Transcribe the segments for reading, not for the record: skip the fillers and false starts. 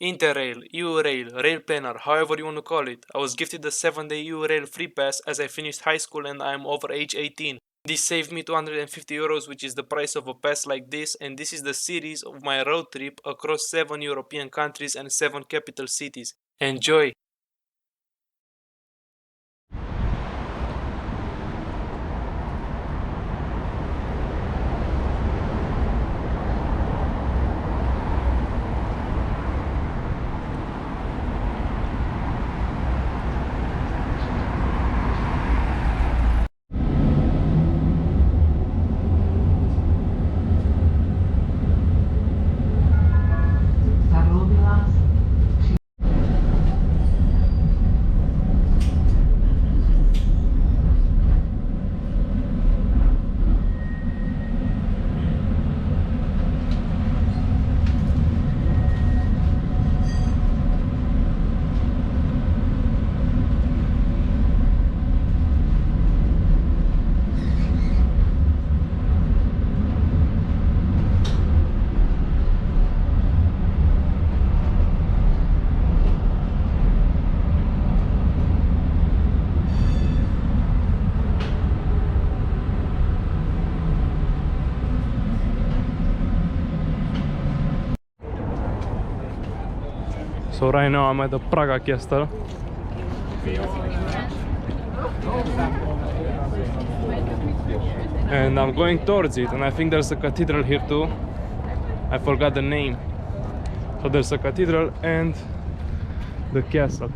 Interrail, EU-Rail, Rail Planner, however you want to call it. I was gifted a 7-day EU-Rail free pass as I finished high school and I am over age 18. This saved me 250 euros, which is the price of a pass like this, and this is the series of my road trip across 7 European countries and 7 capital cities. Enjoy! So right now I'm at the Prague castle. And I'm going towards it, and I think there's a cathedral here too. I forgot the name. So there's a cathedral and the castle.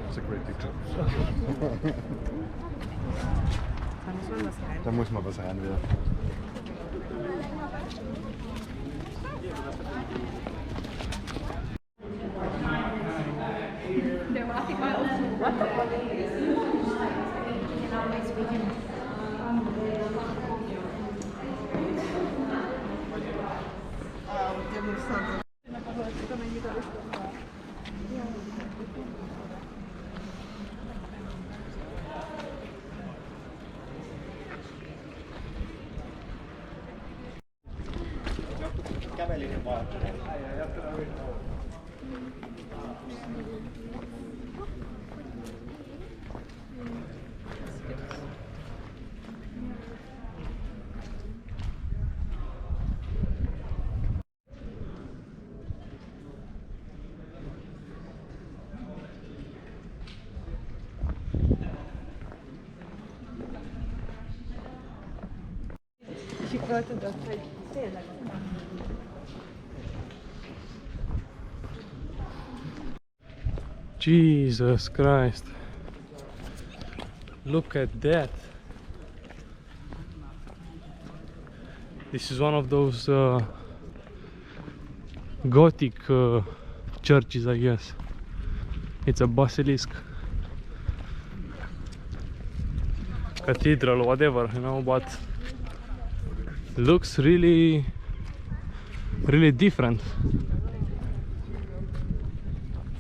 It's a great picture. Da muss mal was reinwerfen. Jesus Christ, look at that. This is one of those Gothic churches, I guess. It's a basilisk, cathedral, whatever, you know, but looks really different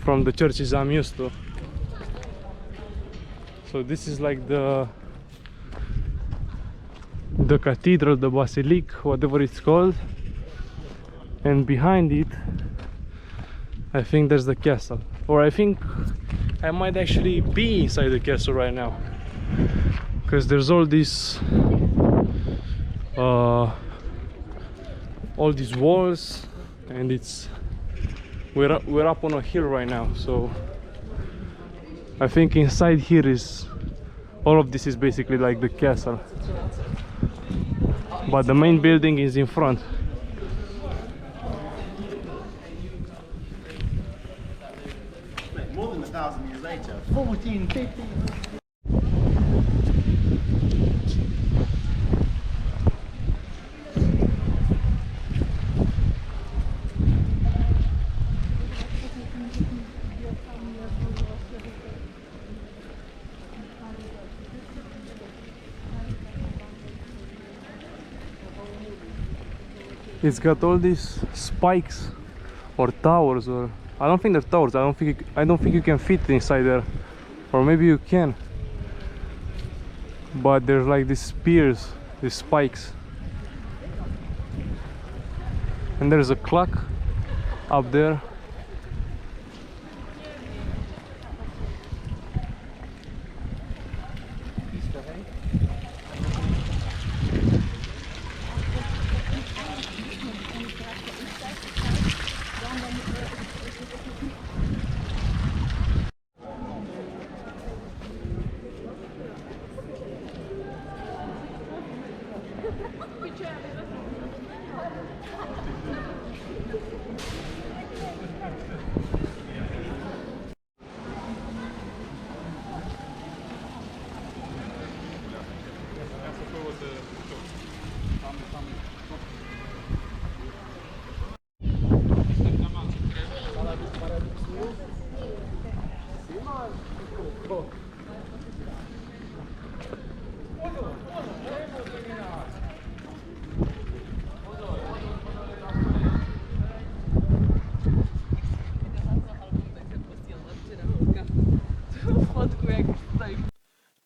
from the churches I'm used to. So this is like the cathedral, the basilique, whatever it's called, and behind it I think there's the castle, or I think I might actually be inside the castle right now, because there's all these walls, and we're up on a hill right now. So I think inside here is all of this is basically like the castle, but the main building is in front. More than 1,000 years later, 1450. It's got all these spikes or towers, or I don't think they're towers. I don't think you can fit inside there, or maybe you can. But there's like these spears, these spikes, and there's a clock up there.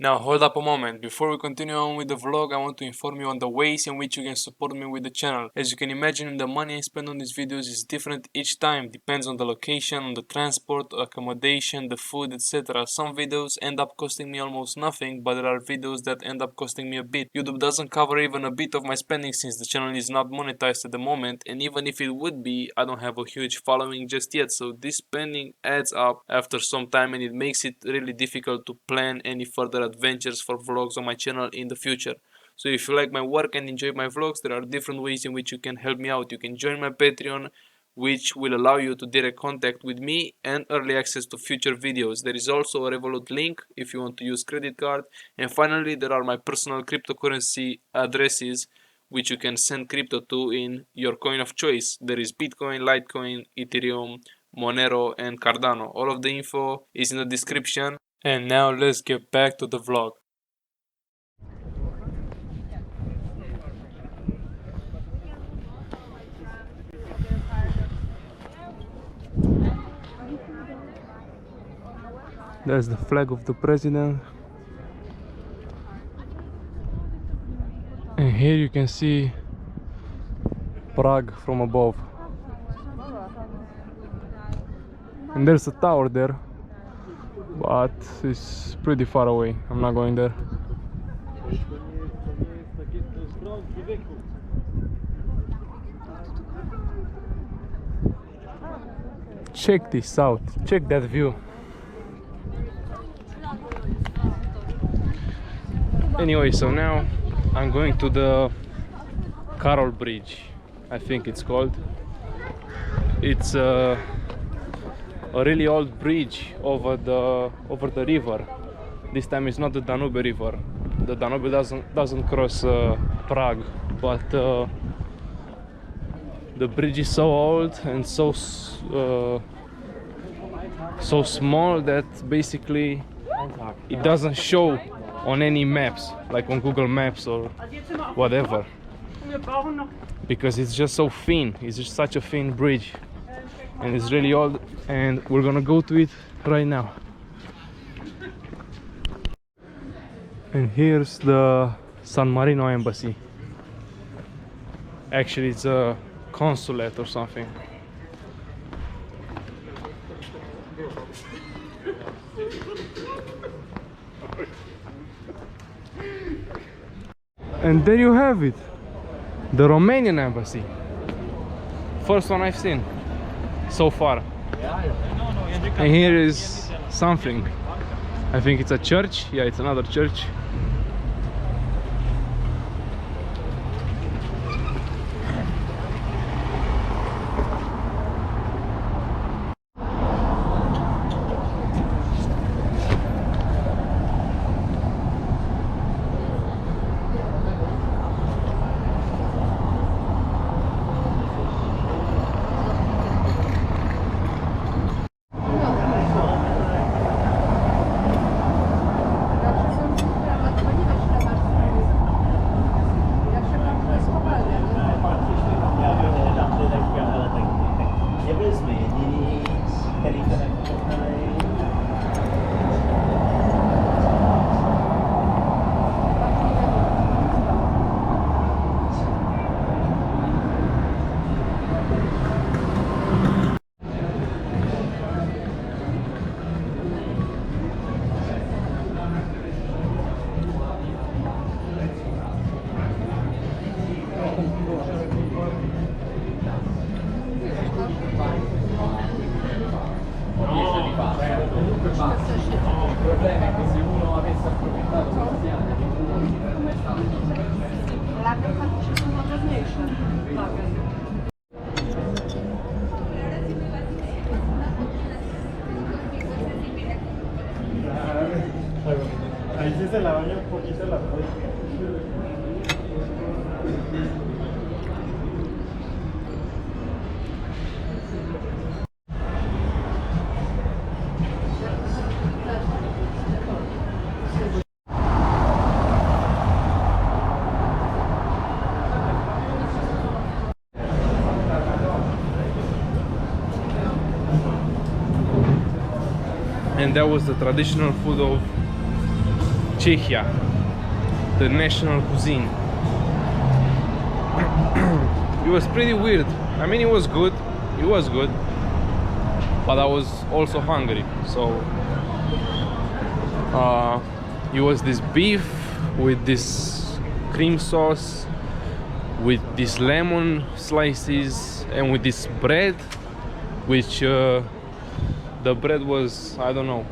Now hold up a moment, before we continue on with the vlog, I want to inform you on the ways in which you can support me with the channel. As you can imagine, the money I spend on these videos is different each time, depends on the location, on the transport, accommodation, the food, etc. Some videos end up costing me almost nothing, but there are videos that end up costing me a bit. YouTube doesn't cover even a bit of my spending since the channel is not monetized at the moment, and even if it would be, I don't have a huge following just yet, so this spending adds up after some time and it makes it really difficult to plan any further adventures for vlogs on my channel in the future. So if you like my work and enjoy my vlogs, there are different ways in which you can help me out. You can join my Patreon, which will allow you to direct contact with me and early access to future videos. There is also a Revolut link if you want to use credit card. And finally, there are my personal cryptocurrency addresses which you can send crypto to in your coin of choice. There is Bitcoin, Litecoin, Ethereum, Monero and Cardano. All of the info is in the description. And now let's get back to the vlog. There's the flag of the president. And here you can see Prague from above. And there's a tower there, but it's pretty far away. I'm not going there. Check this out. Check that view. Anyway, so now I'm going to the Carol Bridge, I think it's called. It's a really old bridge over the river. This time it's not the Danube River. The Danube doesn't cross Prague, but the bridge is so old and so small that basically it doesn't show on any maps, like on Google Maps or whatever, because it's just so thin. It's just such a thin bridge, and it's really old, and we're gonna go to it right now. And here's the San Marino embassy. Actually, it's a consulate or something. And there you have it, the Romanian embassy. First one I've seen so far. And here is something. I think it's a church. Yeah, it's another church. faktycznie są ważniejsze. Ahí sí se la baña un poquito la And that was the traditional food of Czechia, the national cuisine. It was pretty weird. I mean, it was good, but I was also hungry. So it was this beef with this cream sauce, with these lemon slices, and with this bread, which the bread was, I don't know,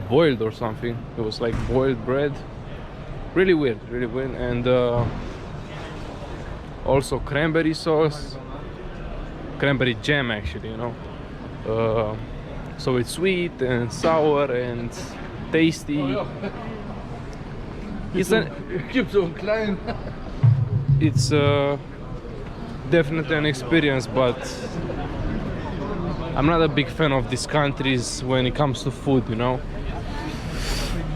boiled or something. It was like boiled bread. Really weird, and also cranberry sauce, cranberry jam actually, you know. So it's sweet and sour and tasty. It's definitely an experience, but I'm not a big fan of these countries when it comes to food, you know.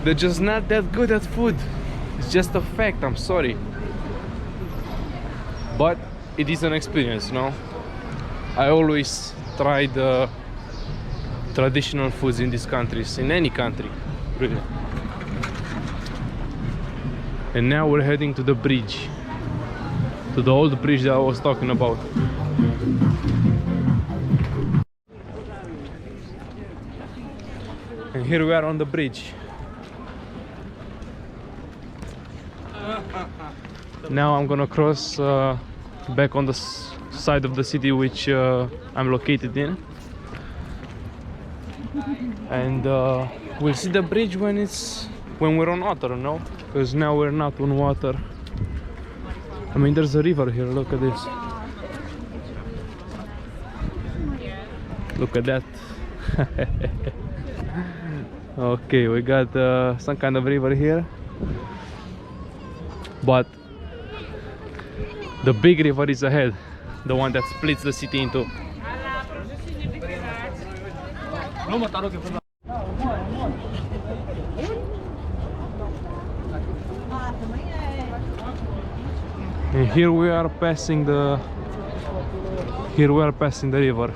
They're just not that good at food. It's just a fact, I'm sorry. But it is an experience, you know. I always try the traditional foods in these countries, in any country, really. And now we're heading to the bridge, to the old bridge that I was talking about. And here we are on the bridge. Now I'm gonna cross back on the side of the city which I'm located in, and we'll see the bridge when we're on water, you know, because now we're not on water. I mean, there's a river here. Look at this. Look at that. Okay, we got some kind of river here, but the big river is ahead, the one that splits the city in two. And here we are passing the river.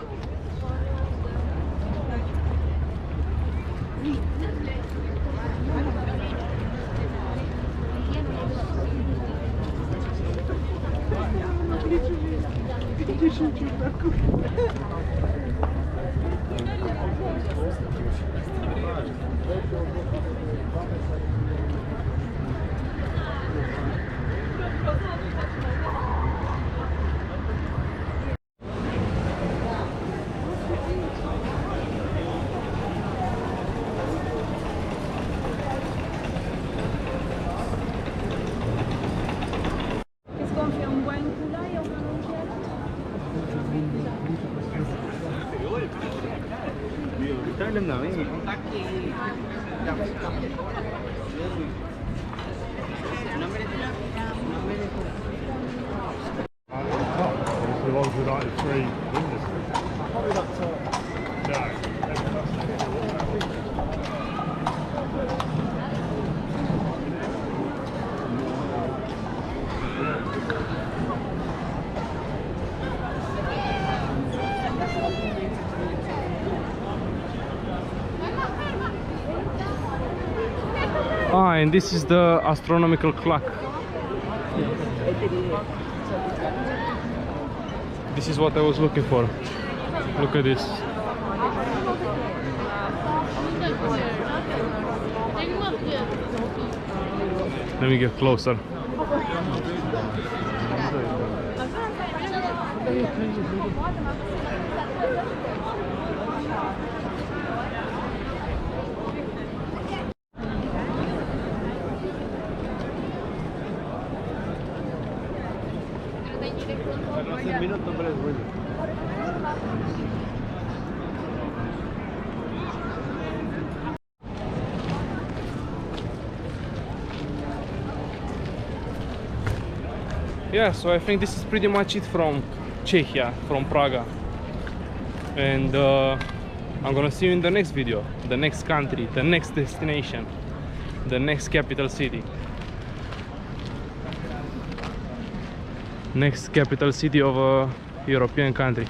And this is the astronomical clock. This is what I was looking for. Look at this. Let me get closer. Yeah, so I think this is pretty much it from Czechia, from Prague. And I'm gonna see you in the next video, the next country, the next destination, the next capital city. Next capital city of a European country.